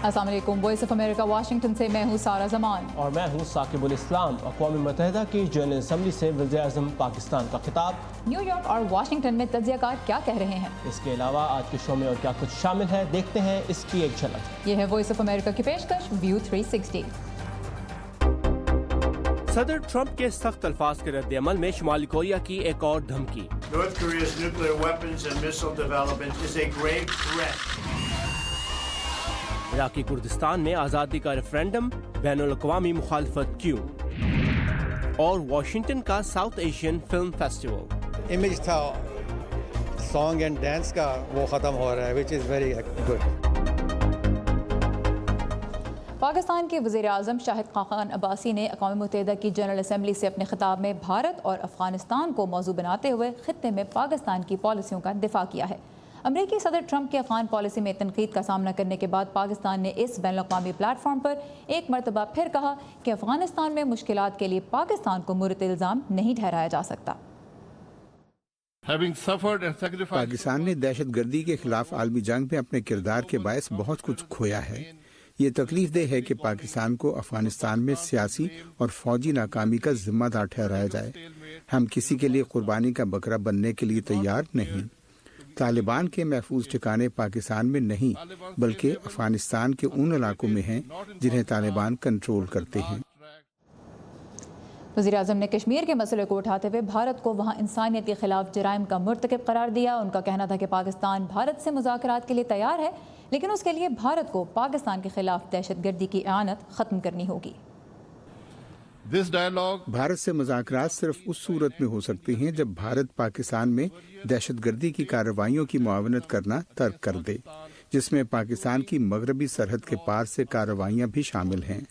अस्सलाम वालेकुम, voice of America Washington से मैं हूँ सारा जमान और मैं हूँ साकिबुल इस्लाम। अक़वाम मुत्तहिदा की जनरल असम्बली से वज़ीर-ए-आज़म पाकिस्तान का खिताब। न्यूयॉर्क और वाशिंगटन में तज्ज़ियाकार क्या कह रहे हैं। इसके अलावा आज के शो में और क्या कुछ शामिल है, देखते हैं इसकी एक झलक। ये है वॉइस ऑफ अमेरिका की पेशकश व्यू 360। सदर ट्रंप के सख्त अल्फाज के रद्द अमल में शुमाली कोरिया की एक और धमकी। North Korea's nuclear weapons and missile development is a grave threat. Iraqi Kurdistan में आज़ादी का रेफरेंडम, बैनुल-अक़वामी मुखालफत क्यों? और वाशिंगटन का south Asian film festival. Image था सॉन्ग एंड डांस का, वो ख़त्म हो रहा है, which is very good. Pakistan के वज़ीर-ए-आज़म शाहिद खाकान अब्बासी ने अक़वाम मुत्तहिदा की जनरल असम्बली से अपने खिताब में भारत और अफ़गानिस्तान को मौजू बनाते हुए खित्ते में पाकिस्तान की पॉलिसियों का दिफा किया है। अमरीकी सदर ट्रंप की अफ़गान पॉलिसी में तनकीद का सामना करने के बाद पाकिस्तान ने इस बैनुल-अक़वामी प्लेटफॉर्म पर एक मरतबा फिर कहा कि अफ़गानिस्तान में मुश्किलात के लिए पाकिस्तान को मुर्द इल्ज़ाम नहीं ठहराया जा सकता। पाकिस्तान ने दहशत गर्दी के खिलाफ आलमी जंग में अपने किरदार के बायस बहुत कुछ खोया है। ये तकलीफ दे है कि पाकिस्तान को अफगानिस्तान में सियासी और फौजी नाकामी का जिम्मेदार ठहराया जाए। हम किसी के लिए कुर्बानी का बकरा बनने के लिए तैयार नहीं। तालिबान के महफूज ठिकाने पाकिस्तान में नहीं बल्कि अफगानिस्तान के उन इलाकों में हैं जिन्हें तालिबान कंट्रोल करते हैं। वज़ीर-ए-आज़म ने कश्मीर के मसले को उठाते हुए भारत को वहाँ इंसानियत के खिलाफ जराइम का मुर्तकिब करार दिया। उनका कहना था कि पाकिस्तान भारत से मुज़ाकरात के लिए तैयार है, लेकिन उसके लिए भारत को पाकिस्तान के खिलाफ दहशतगर्दी की आनत ख़त्म करनी होगी। भारत से मुज़ाकरात सिर्फ उस सूरत में हो सकते हैं जब भारत पाकिस्तान में दहशतगर्दी की कार्रवाइयों की मुआवनत करना तर्क कर दे, जिसमें पाकिस्तान की मगरबी सरहद के पार से कार्रवाइयाँ भी शामिल हैं।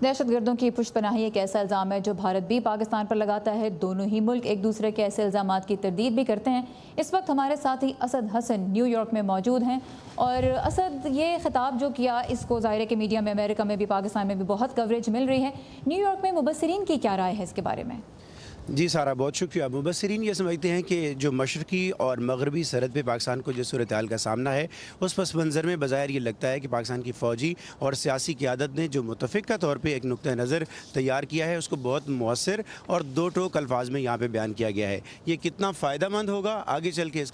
दहशतगर्दों की पुष्पनाही एक ऐसा इल्ज़ाम है जो भारत भी पाकिस्तान पर लगाता है। दोनों ही मुल्क एक दूसरे के ऐसे इल्ज़ामात की तरदीद भी करते हैं। इस वक्त हमारे साथ ही असद हसन न्यूयॉर्क में मौजूद हैं। और असद, ये खिताब जो किया इसको ज़ाहिर है कि मीडिया में अमेरिका में भी पाकिस्तान में भी बहुत कवरेज मिल रही है। न्यूयॉर्क में मुबस्सिरीन की क्या राय है इसके बारे में? जी सारा, बहुत शुक्रिया। मुबस्सिरीन ये समझते हैं कि जो मशरक़ी और मगरबी सरहद पे पाकिस्तान को जो सूरत हाल का सामना है, उस पस मंज़र में बज़ाहिर ये लगता है कि पाकिस्तान की फ़ौजी और सियासी क़यादत ने जो मुतफ़िक़ा तौर पे एक नुक्ता नज़र तैयार किया है, उसको बहुत मुअस्सर और दो टोक अल्फाज में यहाँ पे बयान किया गया है। ये कितना फ़ायदेमंद होगा आगे चल के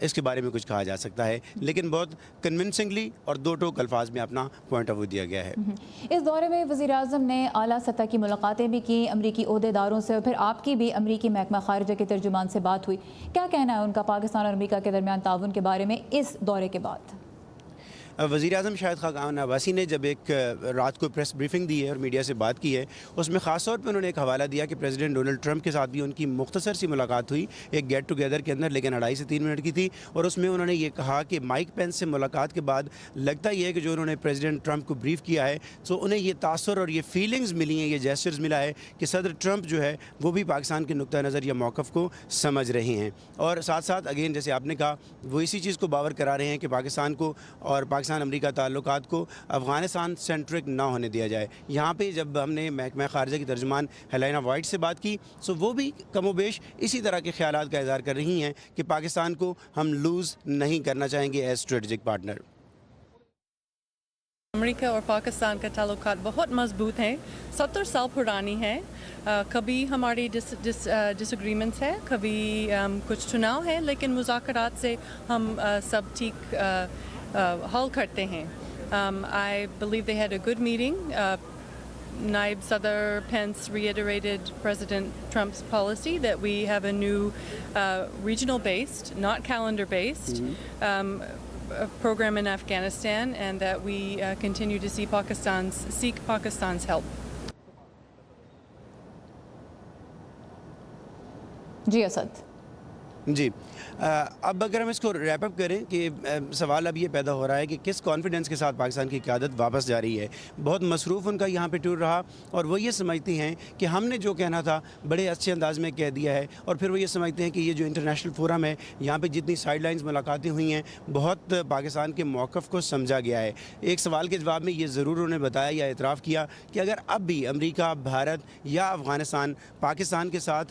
इसके बारे में कुछ कहा जा सकता है, लेकिन बहुत कन्विंसिंगली और दो टोक अल्फाज में अपना पॉइंट ऑफ व्यू दिया गया है। इस दौरे में वज़ीर-ए-आज़म ने आला सतह की मुलाकातें भी की अमरीकी ओहदेदारों से, फिर आपकी भी अमरीकी महकमा खारिजा के तर्जुमान से बात हुई। क्या कहना है उनका पाकिस्तान और अमरीका के दरमियान ताउन के बारे में इस दौरे के बाद? वज़ीर-ए-आज़म शाहिद खाकान अब्बासी ने जब एक रात को प्रेस ब्रीफिंग दी है और मीडिया से बात की है, उसमें ख़ास तौर पर उन्होंने एक हवाला दिया कि प्रेसिडेंट डोनाल्ड ट्रंप के साथ भी उनकी मुख्तसर सी मुलाकात हुई एक गेट टुगेदर के अंदर, लेकिन 2.5 से 3 मिनट की थी। और उसमें उन्होंने ये कहा कि माइक पेंस से मुलाकात के बाद लगता ये है कि जो उन्होंने प्रेसिडेंट ट्रंप को ब्रीफ किया है, तो उन्हें ये तासुर और ये फीलिंग्स मिली हैं, ये जेस्चर्स मिला है कि सदर ट्रंप जो है वो भी पाकिस्तान के नुक्ता नज़र या मौक़िफ़ को समझ रहे हैं। और साथ साथ अगेन जैसे आपने कहा, वो इसी चीज़ को बावर करा रहे हैं कि पाकिस्तान को और पाकिस्तान अमरीका ताल्लुकात को अफगानिस्तान सेंट्रिक ना होने दिया जाए। यहाँ पे जब हमने महकमा खारिजा की तर्जुमान हेलेना वाइट से बात की, तो वो भी कमोबेश इसी तरह के ख्यालात का इज़हार कर रही हैं कि पाकिस्तान को हम लूज़ नहीं करना चाहेंगे एज स्ट्रेटेजिक पार्टनर। अमेरिका और पाकिस्तान का ताल्लुकात बहुत मजबूत हैं, 70 साल पुरानी है। कभी हमारी डिसएग्रीमेंट्स है, कभी कुछ चुनाव है, लेकिन मुज़ाकरात से हम सब ठीक हल करते हैं। I believe they had a good meeting. Naib Sadr Pence reiterated President Trump's policy that we have a new regional-based, not calendar-based, program in Afghanistan, and that we continue to seek Pakistan's help. जी असद जी, अब अगर हम इसको wrap up करें कि सवाल अब ये पैदा हो रहा है कि किस कॉन्फिडेंस के साथ पाकिस्तान की क़यादत वापस जा रही है। बहुत मसरूफ़ उनका यहाँ पे टूर रहा और वो ये समझती हैं कि हमने जो कहना था बड़े अच्छे अंदाज में कह दिया है, और फिर वो ये समझते हैं कि ये जो इंटरनेशनल फोरम है, यहाँ पे जितनी साइड लाइन्स मुलाकातें हुई हैं, बहुत पाकिस्तान के मौक़िफ़ को समझा गया है। एक सवाल के जवाब में ये ज़रूर उन्होंने बताया या एतराफ़ किया कि अगर अब भी अमरीका, भारत या अफ़गानिस्तान पाकिस्तान के साथ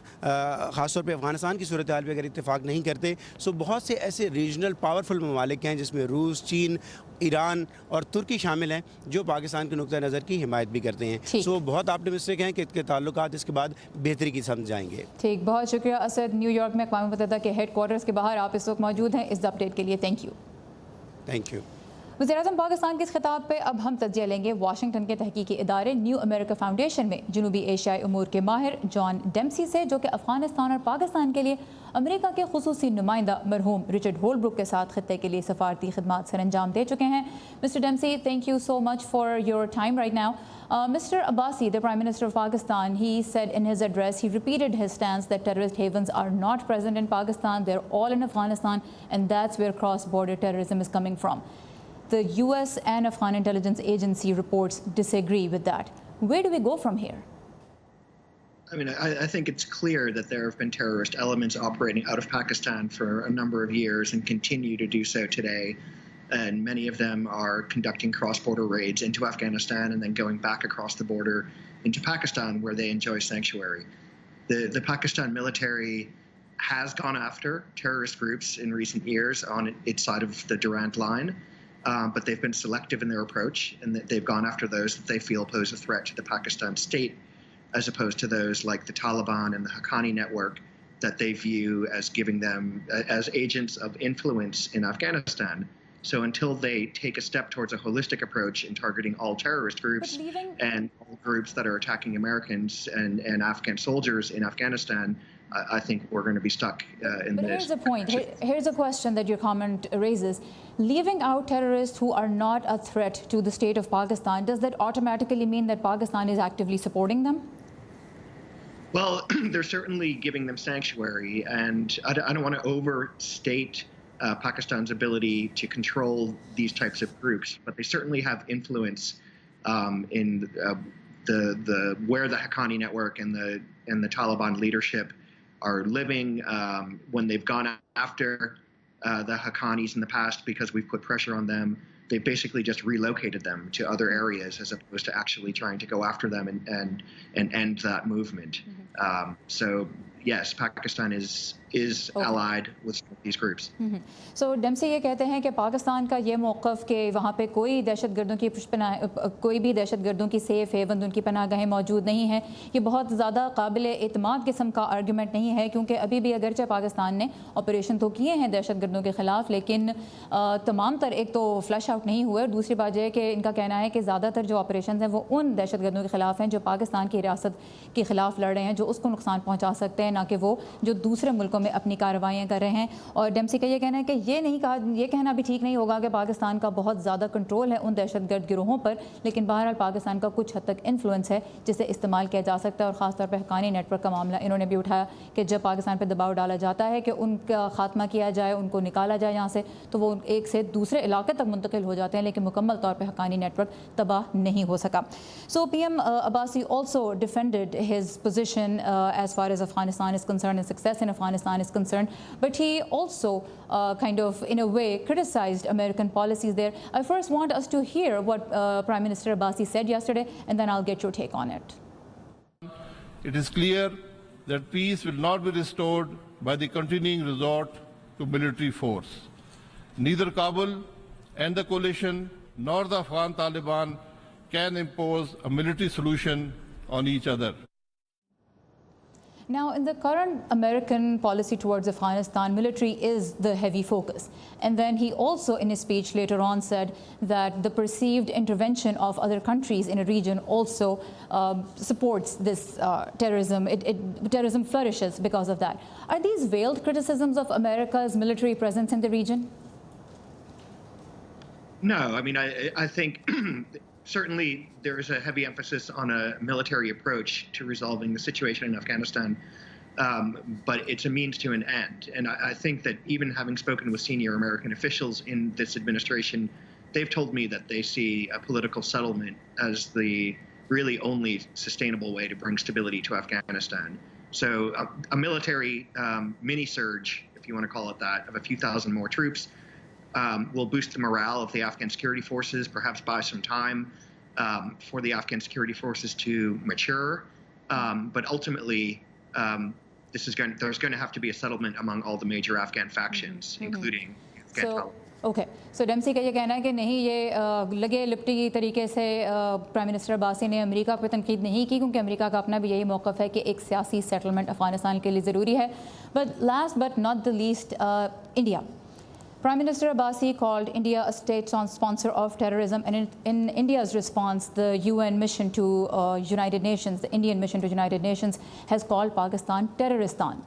ख़ास तौर पर अफ़गानिस्तान की सूरत हाल पर अगर इत्तेफाक नहीं करते। सो बहुत से ऐसे रीजनल पावरफुल ममालिक हैं जिसमें रूस, चीन, ईरान और तुर्की शामिल हैं जो पाकिस्तान के नुक्ता नज़र की हिमायत भी करते हैं। सो बहुत ऑप्टिमिस्टिक हैं कि इसके ताल्लुकात इसके बाद बेहतरी की समझ जाएंगे। ठीक, बहुत शुक्रिया असद। न्यूयॉर्क में अक़वाम मुत्तहिदा के हेड क्वार्टर्स के बाहर आप इस वक्त मौजूद हैं। इस अपडेट के लिए थैंक यू। Thank you. वज़ीर-ए-आज़म पाकिस्तान के इस खिताब पे अब हम तज्जिया लेंगे वाशिंगटन के तहकीकी इदारे न्यू अमेरिका फाउंडेशन में जनूबी एशियाई उमूर के माहिर जॉन डेम्सी से, जो कि अफगानिस्तान और पाकिस्तान के लिए अमेरिका के खुसूसी नुमाइंदा मरहूम रिचर्ड होलब्रुक के साथ खित्ते के लिए सफारती खिदमात सर अंजाम दे चुके हैं। Mister Dempsey, thank you so much for your time right now. Mr. Abbasi, the Prime Minister of Pakistan, he said in his address, he repeated his stance that terrorist havens are not present in Pakistan, they're all in Afghanistan, and that's where cross-border terrorism is coming from. The US and Afghan intelligence agency reports disagree with that. Where do we go from here? I mean, I think it's clear that there have been terrorist elements operating out of Pakistan for a number of years and continue to do so today. And many of them are conducting cross-border raids into Afghanistan and then going back across the border into Pakistan, where they enjoy sanctuary. The Pakistan military has gone after terrorist groups in recent years on its side of the Durand Line, but they've been selective in their approach, and they've gone after those that they feel pose a threat to the Pakistan state, as opposed to those like the Taliban and the Haqqani network that they view as giving them as agents of influence in Afghanistan. So until they take a step towards a holistic approach in targeting all terrorist groups and all groups that are attacking Americans and Afghan soldiers in Afghanistan, I think we're going to be stuck in this. But here's the point. Here's a question that your comment raises. Leaving out terrorists who are not a threat to the state of Pakistan, does that automatically mean that Pakistan is actively supporting them? Well, they're certainly giving them sanctuary, and I don't want to overstate Pakistan's ability to control these types of groups, but they certainly have influence in the where the Haqqani network and the Taliban leadership are living. When they've gone after the Haqqanis in the past because we've put pressure on them, they've basically just relocated them to other areas as opposed to actually trying to go after them and end that movement. So yes, Pakistan is allied with these groups. So Dempsey ये कहते हैं कि पाकिस्तान का ये मौक़िफ़ कि वहाँ पे कोई दहशतगर्दों की कोई भी दहशतगर्दों की सेफ़ हेवन उनकी पनाहगाहें मौजूद नहीं हैं, ये बहुत ज़्यादा काबिल एतमाद किस्म का आर्गूमेंट नहीं है, क्योंकि अभी भी अगरचे पाकिस्तान ने ऑपरेशन तो किए हैं दहशतगर्दों के ख़िलाफ़, लेकिन तमाम तर एक तो फ्लश आउट नहीं हुए, और दूसरी बात यह है कि इनका कहना है कि ज़्यादातर जो ऑपरेशन हैं वो उन दहशतगर्दों के ख़िलाफ़ हैं जो पाकिस्तान की रियासत के ख़िलाफ़ लड़ रहे हैं, जो उसको नुकसान पहुँचा सकते हैं, ना कि वो जो दूसरे मुल्कों में अपनी कार्रवाइयाँ कर रहे हैं. और डेम्सी का ये कहना है कि ये कहना भी ठीक नहीं होगा कि पाकिस्तान का बहुत ज़्यादा कंट्रोल है उन दहशतगर्द गिरोहों पर, लेकिन बहरहाल पाकिस्तान का कुछ हद तक इन्फ्लुएंस है जिसे इस्तेमाल किया जा सकता है. और ख़ासतौर पर हक्कानी नेटवर्क का मामला इन्होंने भी उठाया कि जब पाकिस्तान पर दबाव डाला जाता है कि उनका खात्मा किया जाए, उनको निकाला जाए यहाँ से, तो वो एक से दूसरे इलाके तक मुंतकिल हो जाते हैं, लेकिन मुकम्मल तौर पर हक्कानी नेटवर्क तबाह नहीं हो सका. So PM Abbasi also defended his position as far as Afghanistan is concerned and success in Afghanistan is concerned, but he also kind of in a way criticized American policies there. I first want us to hear what Prime Minister Abbasi said yesterday, and then I'll get your take on it. It is clear that peace will not be restored by the continuing resort to military force. Neither Kabul and the coalition nor the Afghan Taliban can impose a military solution on each other. Now, in the current American policy towards Afghanistan, military is the heavy focus. And then he also, in his speech later on, said that the perceived intervention of other countries in a region also supports this terrorism. Terrorism flourishes because of that. Are these veiled criticisms of America's military presence in the region? No, I mean, I think certainly there is a heavy emphasis on a military approach to resolving the situation in Afghanistan, but it's a means to an end. And I think that even having spoken with senior American officials in this administration, they've told me that they see a political settlement as the really only sustainable way to bring stability to Afghanistan. So a military mini-surge, if you want to call it that, of a few thousand more troops will boost the morale of the Afghan security forces, perhaps buy some time for the Afghan security forces to mature. But ultimately, there's going to have to be a settlement among all the major Afghan factions, including Afghan Taliban. Okay so Dempsey का ये कहना है कि नहीं, ये लगे लिपटी तरीके से प्राइम मिनिस्टर अब्बासी ने अमेरिका पर तनकीद नहीं की, क्योंकि अमेरिका का अपना भी यही मौक़िफ़ है कि एक सियासी सेटलमेंट अफ़गानिस्तान के लिए ज़रूरी है. But last but not the least, India. Prime Minister Abbasi called India a state sponsor of terrorism, and in India's response, the UN mission to United Nations, the Indian mission to United Nations, has called Pakistan terroristan.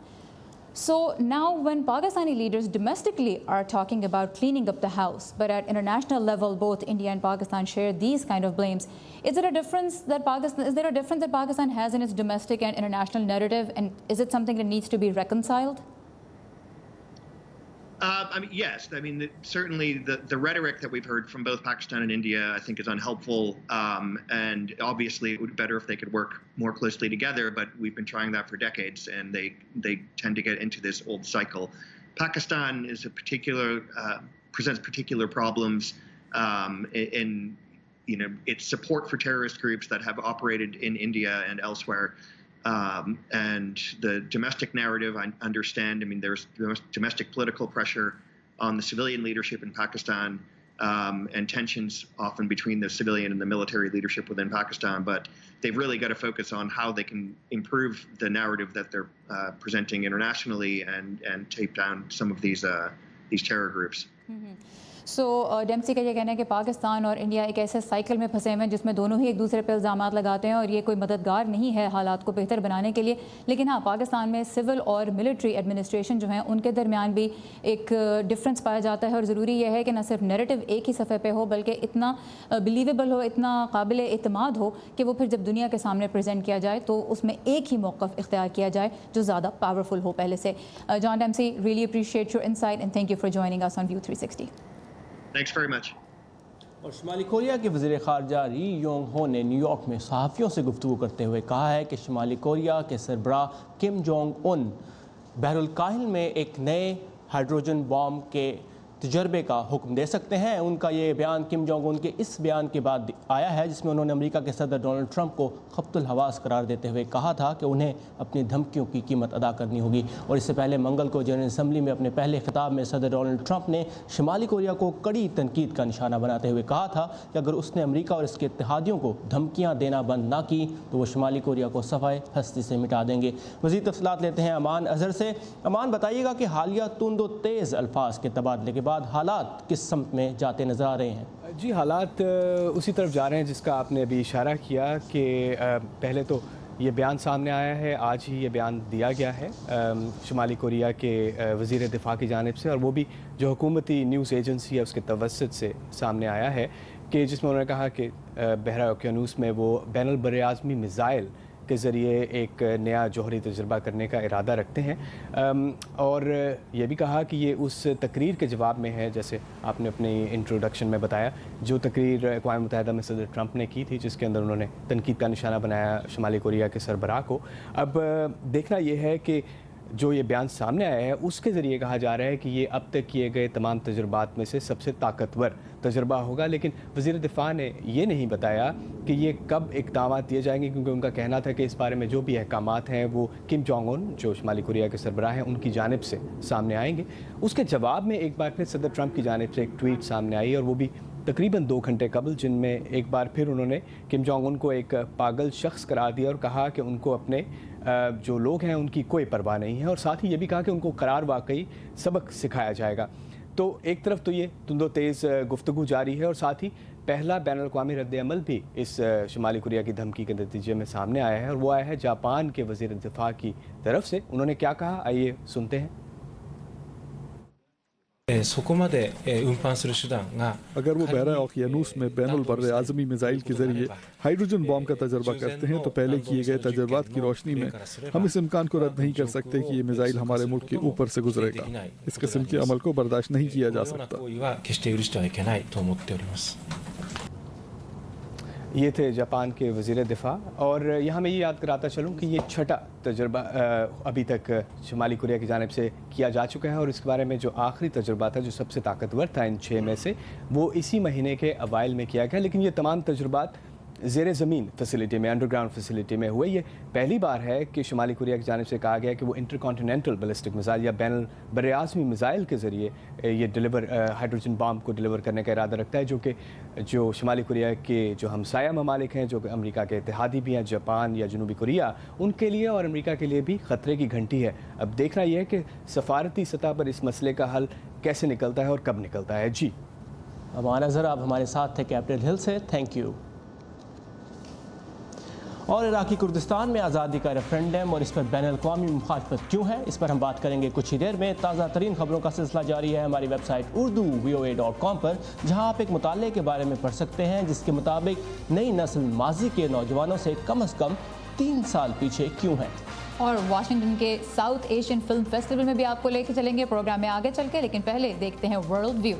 So now when Pakistani leaders domestically are talking about cleaning up the house, but at international level, both India and Pakistan share these kind of blames, is there a difference that Pakistan has in its domestic and international narrative, and is it something that needs to be reconciled? Yes. Certainly the rhetoric that we've heard from both Pakistan and India, I think, is unhelpful. And obviously, it would be better if they could work more closely together. But we've been trying that for decades, and they tend to get into this old cycle. Pakistan is presents particular problems in its support for terrorist groups that have operated in India and elsewhere. And the domestic narrative, I understand. There's domestic political pressure on the civilian leadership in Pakistan, and tensions often between the civilian and the military leadership within Pakistan. But they've really got to focus on how they can improve the narrative that they're presenting internationally and tape down some of these terror groups. So Dempsey का ये कहना है कि पाकिस्तान और India एक ऐसे cycle में फंसे हुए हैं जिसमें दोनों ही एक दूसरे पर इल्ज़ामात लगाते हैं, और ये कोई मददगार नहीं है हालात को बेहतर बनाने के लिए. लेकिन हाँ, पाकिस्तान में सिविल और मिलिट्री एडमिनिस्ट्रेशन जो हैं उनके दरमियान भी एक डिफरेंस पाया जाता है, और ज़रूरी यह है कि न सिर्फ नैरेटिव एक ही सफ़े पे हो, बल्कि इतना बिलीवेबल हो, इतना काबिल एतमाद हो कि वो फिर जब दुनिया के सामने प्रेजेंट किया जाए तो उसमें एक ही मौक़िफ़ इख्तियार किया जाए जो ज़्यादा पावरफुल हो पहले से. John Dempsey, really appreciate your insight and thank you for joining us on view 360. Thanks very much. और शुमाली कोरिया के वज़ीर ख़ारजा री योंग हो ने न्यूयॉर्क में सहाफ़ियों से गुफ्तगू करते हुए कहा है कि शुमाली कोरिया के सरबराह किम जोंग उन बहरुल काहिल में एक नए हाइड्रोजन बॉम्ब के तजर्बे का हुक्म दे सकते हैं. उनका ये बयान किम जोंग उन के इस बयान के बाद आया है जिसमें उन्होंने अमेरिका के सदर डोनाल्ड ट्रंप को खब्तुल हवास करार देते हुए कहा था कि उन्हें अपनी धमकियों की कीमत अदा करनी होगी. और इससे पहले मंगल को जनरल असम्बली में अपने पहले खिताब में सदर डोनाल्ड ट्रंप ने शुमाली कोरिया को कड़ी तनकीद का निशाना बनाते हुए कहा था कि अगर उसने अमेरिका और इसके इत्तेहादियों को धमकियाँ देना बंद ना की तो वो शुमाली कोरिया को सफ़ाए हस्ती से मिटा देंगे. मज़ीद तफ़सीलात लेते हैं अमान अज़हर से. अमान, बताइएगा कि हालिया तुंद व तेज़ अल्फाज के तबादले के बाद हालात किस समत में जाते नज़र आ रहे हैं? जी, हालात उसी तरफ जा रहे हैं जिसका आपने अभी इशारा किया कि पहले तो ये बयान सामने आया है, आज ही ये बयान दिया गया है शुमाली कोरिया के वज़ीर दिफ़ा की जानिब से, और वो भी जो हुकूमती न्यूज़ एजेंसी है उसके तवस्सुत से सामने आया है कि जिसमें उन्होंने कहा कि बहरा ओकियानूस में वो बैनुल बर्र-ए-आज़मी मिज़ाइल के ज़रिए एक नया जौहरी तजुर्बा करने का इरादा रखते हैं. और ये भी कहा कि ये उस तकरीर के जवाब में है, जैसे आपने अपने इंट्रोडक्शन में बताया, जो तकरीर अक़वाम मुत्तहिदा में सदर ट्रंप ने की थी जिसके अंदर उन्होंने तनकीद का निशाना बनाया शुमाली कोरिया के सरबराह को. अब देखना ये है कि जो ये बयान सामने आया है उसके ज़रिए कहा जा रहा है कि ये अब तक किए गए तमाम तजुर्बात में से सबसे ताकतवर तजुर्बा होगा. लेकिन वज़ीर दिफ़ा ने ये नहीं बताया कि ये कब इक़दाम दिए जाएंगे, क्योंकि उनका कहना था कि इस बारे में जो भी अहकामात हैं वो किम जोंग उन जो शुमाली कोरिया के सरबराह हैं उनकी जानिब से सामने आएंगे. उसके जवाब में एक बार फिर सदर ट्रंप की जानिब से एक ट्वीट सामने आई, और वो भी तकरीबन 2 घंटे कबल, जिनमें एक बार फिर उन्होंने किम जोंग उन को एक पागल शख्स करार दिया और कहा कि उनको अपने जो लोग हैं उनकी कोई परवाह नहीं है, और साथ ही ये भी कहा कि उनको करार वाकई सबक सिखाया जाएगा. तो एक तरफ तो ये तुंदो तेज़ गुफ्तगू जारी है, और साथ ही पहला बैनुल अक़वामी रद्द अमल भी इस शुमाली कोरिया की धमकी के नतीजे में सामने आया है, और वो आया है जापान के वज़ीर दिफ़ा की तरफ से. उन्होंने क्या कहा, आइए सुनते हैं. अगर वो बहरा ओकियानूस में बैनुल बर्र-ए-आज़मी मिज़ाइल के ज़रिए हाइड्रोजन बॉम्ब का तजर्बा करते हैं तो पहले किए गए तजर्बात की रोशनी में हम इस इम्कान को रद्द नहीं कर सकते कि ये मिज़ाइल हमारे मुल्क के ऊपर से गुजरेगा. इस किस्म के अमल को बर्दाश्त नहीं किया जा सकता. ये थे जापान के वज़ीर दिफ़ा. और यहाँ मैं ये याद कराता चलूँ कि ये छठा तजुर्बा अभी तक शुमाली कोरिया की जानिब से किया जा चुका है, और इसके बारे में जो आखिरी तजुर्बा था जो सबसे ताकतवर था इन 6 में से, वो इसी महीने के अवाइल में किया गया. लेकिन ये तमाम तजुर्बात ज़ेर ज़मीन फैसिलिटी में, अंडरग्राउंड फैसिलिटी में हुए। ये पहली बार है कि शुमाली कोरिया की जानिब से कहा गया कि वो इंटरकॉन्टिनेंटल बैलिस्टिक मिसाइल या बैन बरआज़मी मिसाइल के ज़रिए ये हाइड्रोजन बम को डिलीवर करने का इरादा रखता है, जो शुमाली कोरिया के जो हमसाया ममालिक हैं, जो अमेरिका के इत्तेहादी भी हैं, जापान या जनूबी कोरिया, उनके लिए और अमेरिका के लिए भी ख़तरे की घंटी है। अब देखना यह है कि सफारती सतह पर इस मसले का हल कैसे निकलता है और कब निकलता है। जी अब नज़र आप हमारे साथ थे कैपिटल हिल से, थैंक यू। और इराकी कुर्दिस्तान में आज़ादी का रेफरेंडम और इस पर बैन अल-अक़वामी मुखालफत क्यों है, इस पर हम बात करेंगे कुछ ही देर में। ताज़ा तरीन खबरों का सिलसिला जारी है हमारी वेबसाइट urdu.voa.com पर, जहां आप एक मुताले के बारे में पढ़ सकते हैं जिसके मुताबिक नई नस्ल माजी के नौजवानों से कम 3 साल पीछे क्यों है। और वाशिंगटन के साउथ एशियन फिल्म फेस्टिवल में भी आपको लेके चलेंगे प्रोग्राम में आगे चल के, लेकिन पहले देखते हैं वर्ल्ड व्यू।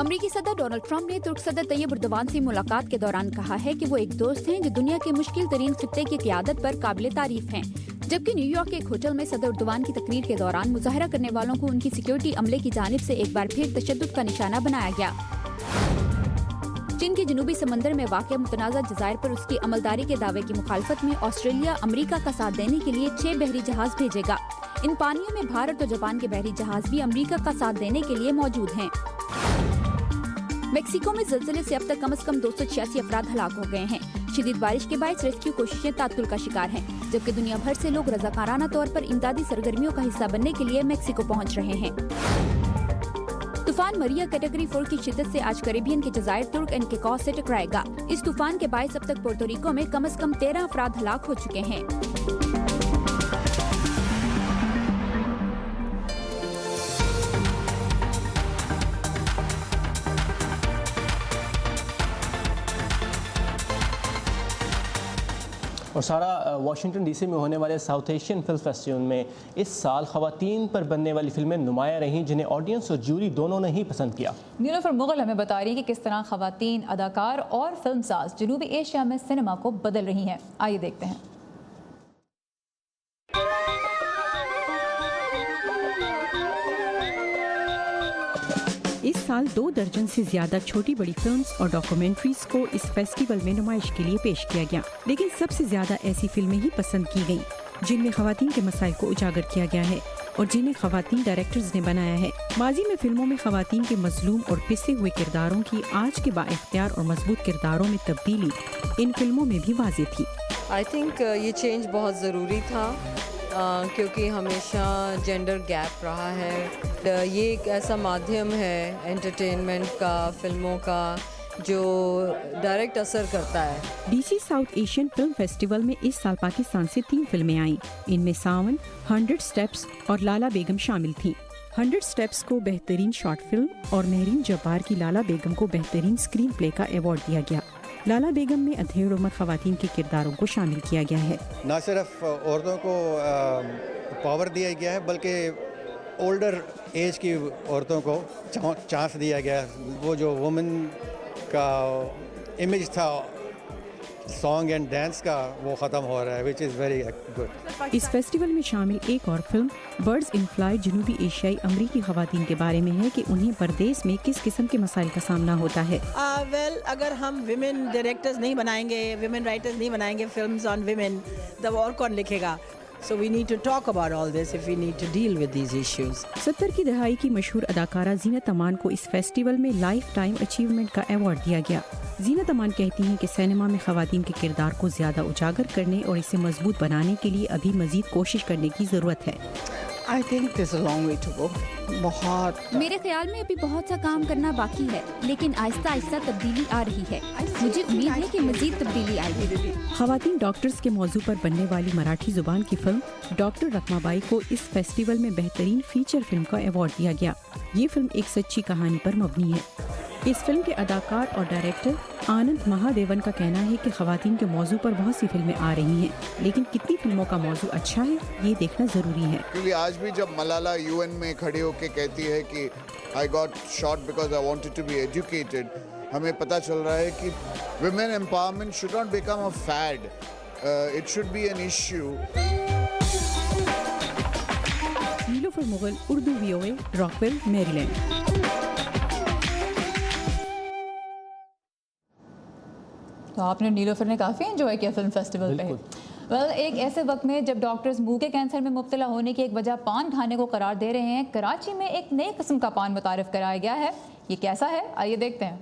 अमरीकी सदर डोनाल्ड ट्रंप ने तुर्क सदर तैयब एर्दोगान से मुलाकात के दौरान कहा है कि वो एक दोस्त हैं जो दुनिया के मुश्किल तरीन खित्ते की क़यादत पर काबिल तारीफ हैं। जबकि न्यूयॉर्क के एक होटल में सदर एर्दोगान की तकरीर के दौरान मुजाहरा करने वालों को उनकी सिक्योरिटी अमले की जानिब से एक बार फिर तशद्दुद का निशाना बनाया गया। चीन के जनूबी समंदर में वाक़ मुतनाज़ा जज़ायर पर उसकी अमलदारी के दावे की मुखालफत में ऑस्ट्रेलिया अमरीका का साथ देने के लिए 6 बहरी जहाज भेजेगा। इन पानियों में भारत और जापान के बहरी जहाज भी अमरीका का साथ देने के लिए मौजूद हैं। मेक्सिको में ज़लज़ले से अब तक कम 286 अफराद हलाक हो गए हैं। शदीद बारिश के बायस रेस्क्यू कोशिशें तात्तुल का शिकार हैं, जबकि दुनिया भर से लोग रज़ाकाराना तौर पर इमदादी सरगर्मियों का हिस्सा बनने के लिए मेक्सिको पहुंच रहे हैं। तूफान मरिया कैटेगरी 4 की शिद्दत से आज कैरिबियन के जज़ायर तुर्क एंड केकॉस से टकराएगा। इस तूफान के बायस अब तक पोर्टोरिको में कम 13 अफराद हलाक हो चुके हैं। और सारा वाशिंगटन डीसी में होने वाले साउथ एशियन फिल्म फेस्टिवल में इस साल ख़वातीन पर बनने वाली फिल्में नुमाया रहीं, जिन्हें ऑडियंस और जूरी दोनों ने ही पसंद किया। नीलोफर मुगल हमें बता रही है कि किस तरह ख़वातीन अदाकार और फिल्मसाज जनूबी एशिया में सिनेमा को बदल रही हैं। आइए देखते हैं। इस साल 2 दर्जन से ज्यादा छोटी बड़ी फिल्म्स और डॉक्यूमेंट्रीज को इस फेस्टिवल में नुमाइश के लिए पेश किया गया, लेकिन सबसे ज्यादा ऐसी फिल्में ही पसंद की गयी जिनमें खवातीन के मसाइल को उजागर किया गया है और जिन्हें खवातीन डायरेक्टर्स ने बनाया है। माजी में फिल्मों में खवातीन के मजलूम और पिसे हुए किरदारों की आज के बाइख्तियार और मजबूत किरदारों में तब्दीली इन फिल्मों में भी वाज़ेह थी। आई थिंक ये चेंज बहुत ज़रूरी था, क्योंकि हमेशा जेंडर गैप रहा है। ये एक ऐसा माध्यम है एंटरटेनमेंट का, फिल्मों का, जो डायरेक्ट असर करता है। DC south Asian film festival में इस साल पाकिस्तान से 3 फिल्में आईं। इनमें सावन, 100 स्टेप्स और लाला बेगम शामिल थीं। 100 स्टेप्स को बेहतरीन शॉर्ट फिल्म और महरीन जब्बार की लाला बेगम को बेहतरीन स्क्रीन प्ले का अवार्ड दिया गया। लाला बेगम में अधेड़ उम्र खवातीन के किरदारों को शामिल किया गया है। न सिर्फ औरतों को पावर दिया गया है, बल्कि ओल्डर एज की औरतों को चांस दिया गया। वो जो वुमेन का इमेज था सॉन्ग एंड डांस का, वो ख़त्म हो रहा है, विच इज़ वेरी गुड। इस फेस्टिवल में शामिल एक और फिल्म बर्ड्स इन फ्लाइट जनूबी एशियाई अमरीकी खवातीन के बारे में है कि उन्हें परदेश में किस किस्म के मसाइल का सामना होता है। अगर हम विमेन डायरेक्टर्स नहीं बनाएंगे, विमेन राइटर्स नहीं बनाएंगे फिल्म्स ऑन विमेन, तब और कौन लिखेगा? So we need to talk about all this if we need to deal with these issues. 70 की दहाई की मशहूर अदाकारा जीनत अमान को इस फेस्टिवल में लाइफ टाइम अचीवमेंट का अवार्ड दिया गया। जीनत अमान कहती हैं कि सिनेमा में खवातीन के किरदार को ज्यादा उजागर करने और इसे मजबूत बनाने के लिए अभी मजीद कोशिश करने की जरूरत है। I think there's a long way to go. बहुत मेरे ख्याल में अभी बहुत सा काम करना बाकी है, लेकिन आहिस्ता आहिस्ता तब्दीली आ रही है। मुझे उम्मीद है कि मजीद तब्दीली आएगी। खवातीन डॉक्टर्स के मौजू पर बनने वाली मराठी जुबान की फिल्म डॉक्टर रखमाबाई को इस फेस्टिवल में बेहतरीन फीचर फिल्म का अवार्ड दिया गया। ये फिल्म एक सच्ची कहानी पर मबनी है। इस फिल्म के अदाकार और डायरेक्टर आनंद महादेवन का कहना है कि खवातीन के मौजू पर बहुत सी फिल्में आ रही हैं, लेकिन कितनी फिल्मों का मौजू अच्छा है ये देखना जरूरी है। क्योंकि आज भी जब मलाला यूएन में खड़ी होकर कहती है कि I got shot because I wanted to be educated, हमें पता चल रहा है कि women empowerment should not become a fad, it should be an issue. Nilofar Mughal, Urdu VOA, Rockwell, Maryland. तो आपने नीलोफर ने काफ़ी एंजॉय किया फिल्म फेस्टिवल पे। वेल, एक ऐसे वक्त में जब डॉक्टर्स मुंह के कैंसर में मुब्तला होने की एक वजह पान खाने को करार दे रहे हैं, कराची में एक नई किस्म का पान मुतारिफ कराया गया है। ये कैसा है, आइए देखते हैं।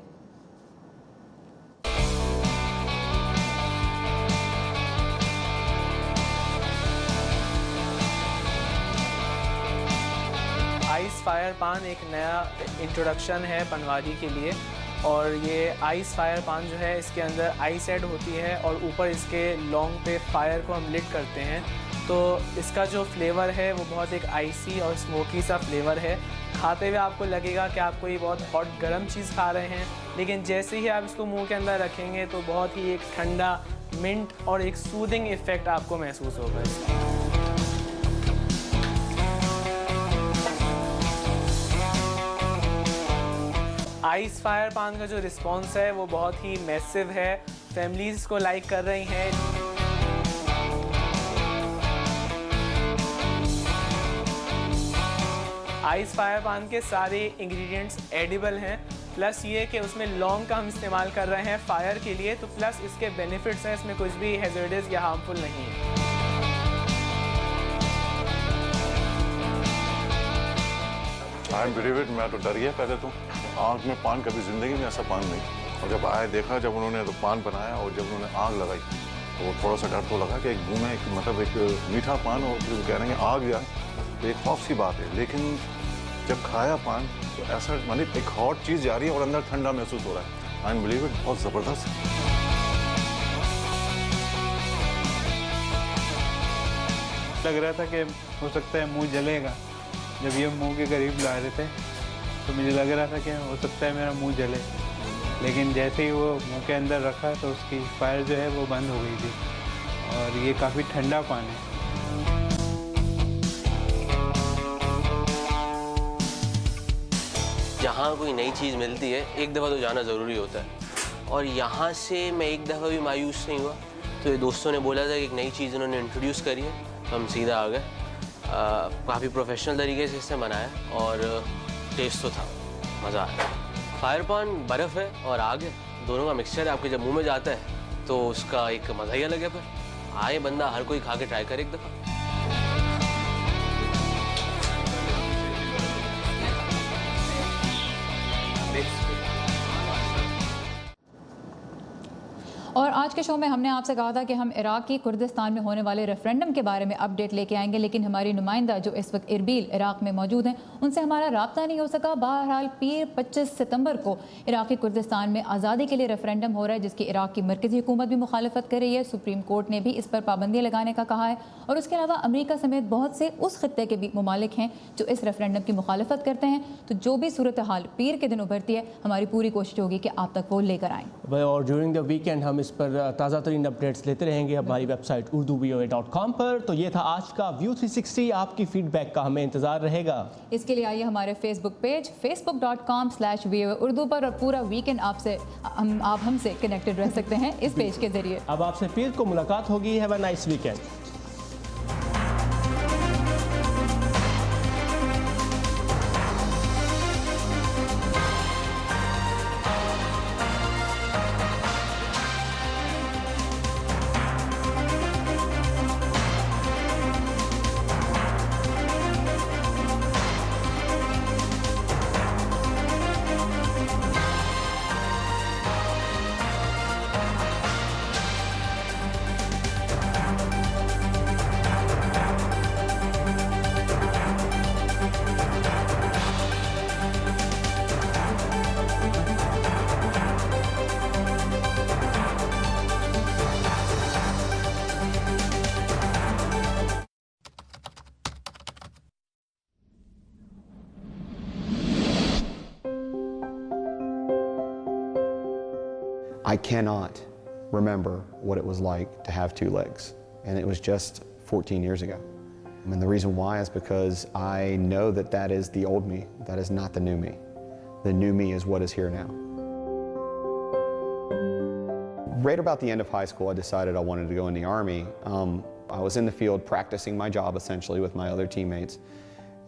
आइस फायर पान एक नया इंट्रोडक्शन है पनवारी के लिए, और ये आइस फायर पान जो है इसके अंदर आइस ऐड होती है और ऊपर इसके लॉन्ग पे फायर को हम लिट करते हैं, तो इसका जो फ्लेवर है वो बहुत एक आइसी और स्मोकी सा फ्लेवर है। खाते हुए आपको लगेगा कि आप कोई बहुत हॉट गर्म चीज़ खा रहे हैं, लेकिन जैसे ही आप इसको मुंह के अंदर रखेंगे तो बहुत ही एक ठंडा मिंट और एक सूदिंग इफ़ेक्ट आपको महसूस होगा इसका। आइस फायर पान का जो रिस्पॉन्स है वो बहुत ही मैसिव है, फैमिलीज़ इसको लाइक कर रही हैं। आइस फायर पान के सारे इंग्रेडिएंट्स एडिबल हैं, प्लस ये कि उसमें लौंग का हम इस्तेमाल कर रहे हैं फायर के लिए, तो प्लस इसके बेनिफिट्स हैं, इसमें कुछ भी हैज़र्डस या हार्मफुल नहीं है। आई बिलीव इट, मैं तो डर गया पहले तो। आग में पान, कभी ज़िंदगी में ऐसा पान नहीं, और जब आए देखा, जब उन्होंने तो पान बनाया और जब उन्होंने आग लगाई तो थोड़ा सा डर तो लगा कि एक मुँह में एक मतलब एक मीठा पान और फिर कह रहे हैं आग जाए, तो एक खौफ सी बात है। लेकिन जब खाया पान तो ऐसा मतलब एक हॉट चीज़ जा रही है और अंदर ठंडा महसूस हो रहा है। आई बिलीव इट, बहुत ज़बरदस्त है। लग रहा था कि हो सकता है मुंह जलेगा, जब ये मुंह के करीब ला रहे थे तो मुझे लग रहा था कि हो सकता है मेरा मुंह जले, लेकिन जैसे ही वो मुंह के अंदर रखा तो उसकी फायर जो है वो बंद हो गई थी, और ये काफ़ी ठंडा पान है। जहाँ कोई नई चीज़ मिलती है एक दफ़ा तो जाना ज़रूरी होता है, और यहाँ से मैं एक दफ़ा भी मायूस नहीं हुआ। तो ये दोस्तों ने बोला था कि एक नई चीज़ उन्होंने इंट्रोड्यूस करी है, हम सीधा आ गए। काफ़ी प्रोफेशनल तरीके से इससे बनाया और टेस्ट तो था, मज़ा आया। फायर पान बर्फ़ है और आग है, दोनों का मिक्सचर है, आपके जब मुंह में जाता है तो उसका एक मज़ा ही अलग है। फिर आए बंदा हर कोई खा के ट्राई करे एक दफ़ा। और आज के शो में हमने आपसे कहा था कि हम इराक की कुर्दिस्तान में होने वाले रेफरेंडम के बारे में अपडेट लेके आएंगे, लेकिन हमारी नुमाइंदा जो इस वक्त इरबिल इराक में मौजूद हैं उनसे हमारा राब्ता नहीं हो सका। बहरहाल पीर 25 सितंबर को इराकी कुर्दिस्तान में आज़ादी के लिए रेफरेंडम हो रहा है, जिसकी इराक की मरकज़ी हुकूमत भी मुखालफत कर रही है। सुप्रीम कोर्ट ने भी इस पर पाबंदी लगाने का कहा है, और उसके अलावा अमरीका समेत बहुत से उस खत्ते के भी ममालिक हैं जो इस रेफरेंडम की मुखालफत करते हैं। तो जो भी सूरत हाल पीर के दिन उभरती है, हमारी पूरी कोशिश होगी कि आप तक वो लेकर आएँ। और ड्यूरिंग द वीकेंड हम इस पर ताज़ा तरीन अपडेट्स लेते रहेंगे हमारी वेबसाइट urduvoa.com पर। तो ये था आज का व्यू 360। आपकी फीडबैक का हमें इंतज़ार रहेगा। इसके लिए आइए हमारे फेसबुक पेज facebook.com/VOA उर्दू पर, और पूरा वीकेंड आप हमसे कनेक्टेड रह सकते हैं इस पेज के जरिए। अब आपसे पीर को मुलाकात होगी। Have a nice weekend. I cannot remember what it was like to have two legs, and it was just 14 years ago. And the reason why is because I know that that is the old me, that is not the new me. The new me is what is here now. Right about the end of high school, I decided I wanted to go in the Army. I was in the field practicing my job essentially with my other teammates,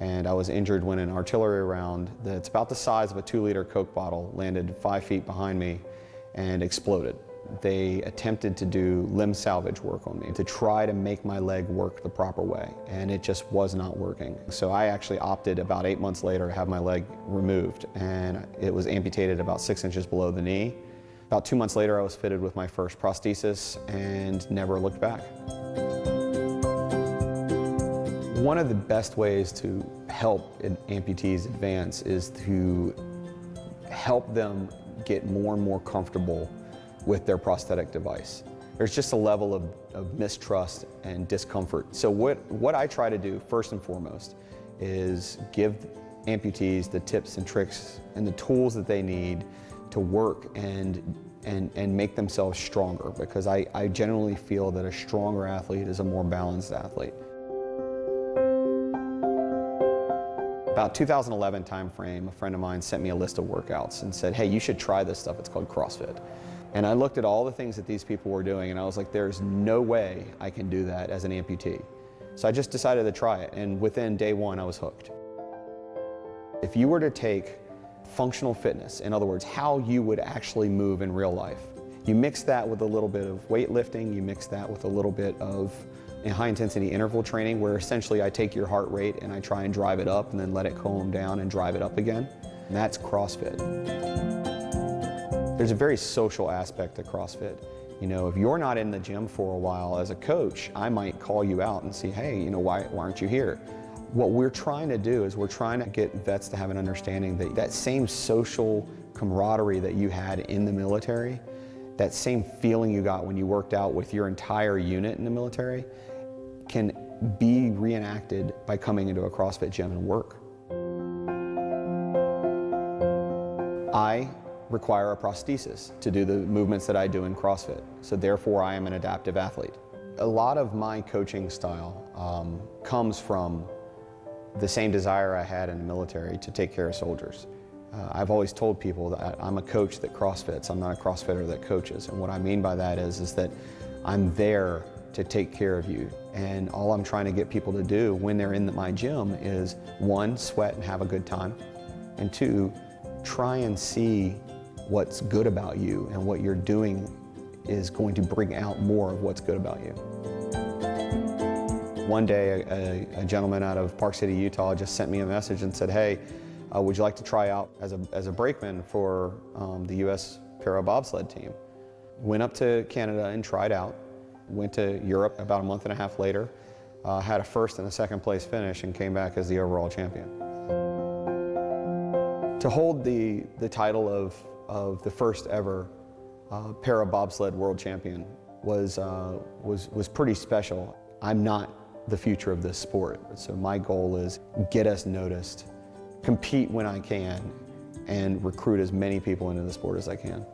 and I was injured when an artillery round that's about the size of a 2-liter Coke bottle landed 5 feet behind me and exploded. they attempted to do limb salvage work on me to try to make my leg work the proper way, and it just was not working. So I actually opted about 8 months later to have my leg removed, and it was amputated about 6 inches below the knee. About 2 months later, I was fitted with my first prosthesis and never looked back. One of the best ways to help amputees advance is to help them get more and more comfortable with their prosthetic device. There's just a level of mistrust and discomfort. So what I try to do first and foremost is give amputees the tips and tricks and the tools that they need to work and make themselves stronger, because I generally feel that a stronger athlete is a more balanced athlete. About 2011 timeframe, a friend of mine sent me a list of workouts and said, hey, you should try this stuff, it's called CrossFit. And I looked at all the things that these people were doing and I was like, there's no way I can do that as an amputee. So I just decided to try it, and within day one I was hooked. If you were to take functional fitness, in other words, how you would actually move in real life, you mix that with a little bit of weightlifting, you mix that with a little bit of high-intensity interval training, where essentially I take your heart rate and I try and drive it up and then let it calm down and drive it up again. And that's CrossFit. There's a very social aspect to CrossFit. You know, if you're not in the gym for a while as a coach, I might call you out and say, hey, you know, why aren't you here? What we're trying to do is we're trying to get vets to have an understanding that that same social camaraderie that you had in the military, that same feeling you got when you worked out with your entire unit in the military, can be reenacted by coming into a CrossFit gym and work. I require a prosthesis to do the movements that I do in CrossFit, so therefore I am an adaptive athlete. A lot of my coaching style comes from the same desire I had in the military to take care of soldiers. I've always told people that I'm a coach that CrossFits, I'm not a CrossFitter that coaches, and what I mean by that is that I'm there to take care of you. And all I'm trying to get people to do when they're in my gym is, one, sweat and have a good time, and two, try and see what's good about you, and what you're doing is going to bring out more of what's good about you. One day, a gentleman out of Park City, Utah just sent me a message and said, hey, would you like to try out as a brakeman for the U.S. Para Bobsled team? Went up to Canada and tried out. Went to Europe about a month and a half later, had a first and a second place finish, and came back as the overall champion. To hold the title of the first ever Para Bobsled world champion was pretty special. I'm not the future of this sport, so my goal is get us noticed, compete when I can, and recruit as many people into the sport as I can.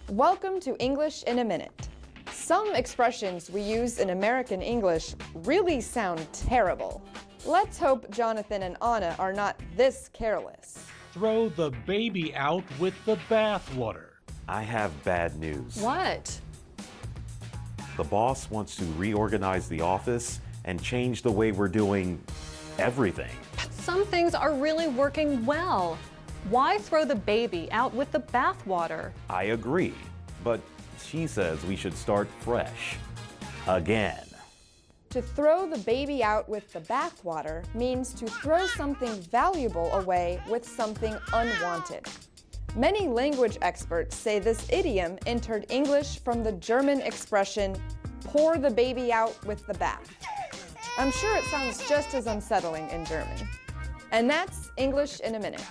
Welcome to English in a Minute. Some expressions we use in American English really sound terrible. Let's hope Jonathan and Anna are not this careless. Throw the baby out with the bathwater. I have bad news. What? The boss wants to reorganize the office and change the way we're doing everything. Some things are really working well. Why throw the baby out with the bathwater? I agree, but she says we should start fresh. Again. To throw the baby out with the bathwater means to throw something valuable away with something unwanted. Many language experts say this idiom entered English from the German expression, pour the baby out with the bath. I'm sure it sounds just as unsettling in German. And that's English in a Minute.